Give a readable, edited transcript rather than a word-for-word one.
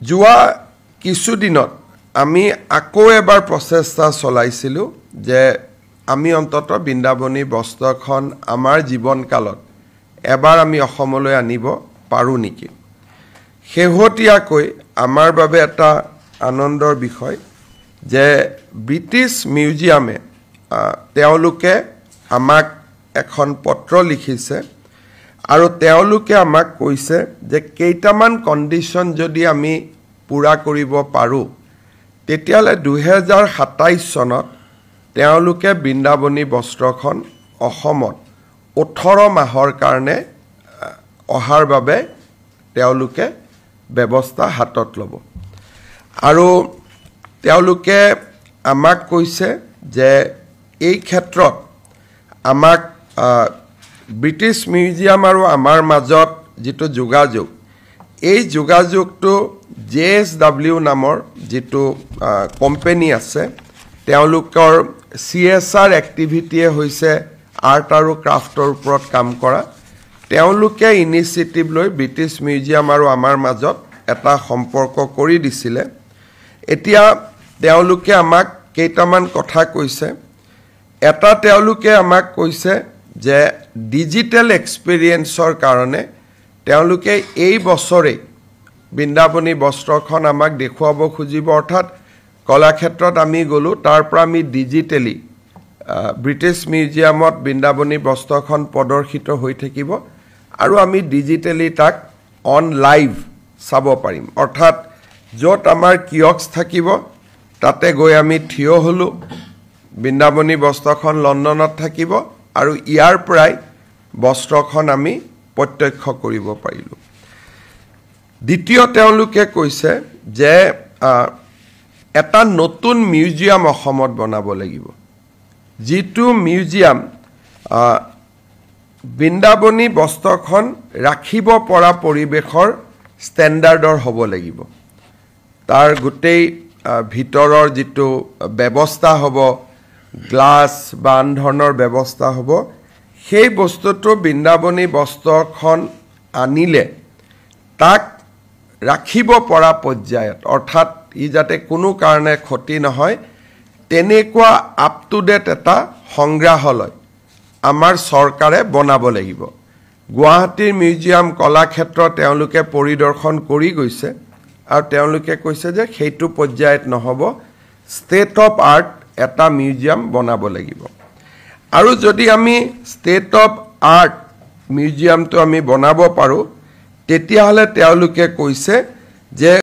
যোৱা কিছুদিনত আমি আকৌ এবাৰ প্ৰচেষ্টা চলাইছিলোঁ যে আমি অন্তত বৃন্দাবনী বস্ত্ৰখন আমাৰ জীৱনকালত এবাৰ আমি অসমলৈ আনিব পাৰোঁ নেকি। শেহতীয়াকৈ আমাৰ বাবে এটা আনন্দৰ বিষয় যে ব্ৰিটিছ মিউজিয়ামে তেওঁলোকে আমাক এখন পত্ৰ লিখিছে আৰু তেওঁলোকে আমাক কৈছে যে কেইটামান কণ্ডিশ্যন যদি আমি পূৰা কৰিব পাৰোঁ তেতিয়াহ'লে 2027 চনত তেওঁলোকে বৃন্দাবনী বস্ত্ৰখন অসমত 18 মাহৰ কাৰণে অহাৰ বাবে তেওঁলোকে ব্যৱস্থা হাতত ল'ব আৰু তেওঁলোকে আমাক কৈছে যে এই ক্ষেত্ৰত আমাক ব্ৰিটিছ মিউজিয়াম আৰু আমাৰ মাজত যিটো যোগাযোগ এই যোগাযোগটো JSW নামৰ যিটো কোম্পানী আছে তেওঁলোকৰ CSR এক্টিভিটিয়ে হৈছে আৰ্ট আৰু ক্ৰাফ্টৰ ওপৰত কাম কৰা তেওঁলোকে ইনিচিয়েটিভ লৈ ব্ৰিটিছ মিউজিয়াম আৰু আমাৰ মাজত এটা সম্পৰ্ক কৰি দিছিলে এতিয়া তেওঁলোকে আমাক কেইটামান কথা কৈছে এটা তেওঁলোকে আমাক কৈছে যে ডিজিটেল এক্সপেৰিয়েন্সৰ কাৰণে তেওঁলোকে এই বছৰে বৃন্দাবনী বস্ত্ৰখন আমাক দেখুৱাব খুজিব অৰ্থাৎ কলাক্ষেত্ৰত আমি গ'লো তাৰ পৰা আমি ডিজিটেলি ব্ৰিটিছ মিউজিয়ামত বৃন্দাবনী বস্ত্ৰখন প্ৰদৰ্শিত হৈ থাকিব আৰু আমি ডিজিটেলি তাক অন লাইভ চাব পাৰিম অৰ্থাৎ য'ত আমাৰ কিয়ক্স থাকিব তাতে গৈ আমি থিয় হ'লো বৃন্দাবনী বস্ত্ৰখন লণ্ডনত থাকিব আৰু ইয়াৰ পৰাই বস্ত্ৰখন আমি প্ৰত্যক্ষ কৰিব পাৰিলোঁ দ্বিতীয় তেওঁলোকে কৈছে যে এটা নতুন মিউজিয়াম অসমত বনাব লাগিব যিটো মিউজিয়াম বৃন্দাবনী বস্ত্ৰখন ৰাখিব পৰা পৰিৱেশৰ ষ্টেণ্ডাৰ্ডৰ হ'ব লাগিব তাৰ গোটেই ভিতৰৰ যিটো ব্যৱস্থা হ'ব গ্লাছ বা আন ধৰণৰ ব্যৱস্থা হ'ব সেই বস্তুটো বৃন্দাবনী বস্ত্ৰখন আনিলে তাক ৰাখিব পৰা পৰ্যায়ত অৰ্থাৎ ই যাতে কোনো কাৰণে ক্ষতি নহয় তেনেকুৱা আপ টু ডেট এটা সংগ্ৰহালয় আমাৰ চৰকাৰে বনাব লাগিব গুৱাহাটীৰ মিউজিয়াম কলাক্ষেত্ৰ তেওঁলোকে পৰিদৰ্শন কৰি গৈছে আৰু তেওঁলোকে কৈছে যে সেইটো পৰ্যায়ত নহ'ব ষ্টেট অফ আৰ্ট এটা মিউজিয়াম বনাব লাগিব আৰু যদি আমি ষ্টেট অফ আৰ্ট মিউজিয়ামটো আমি বনাব পাৰোঁ তেতিয়াহ'লে তেওঁলোকে কৈছে যে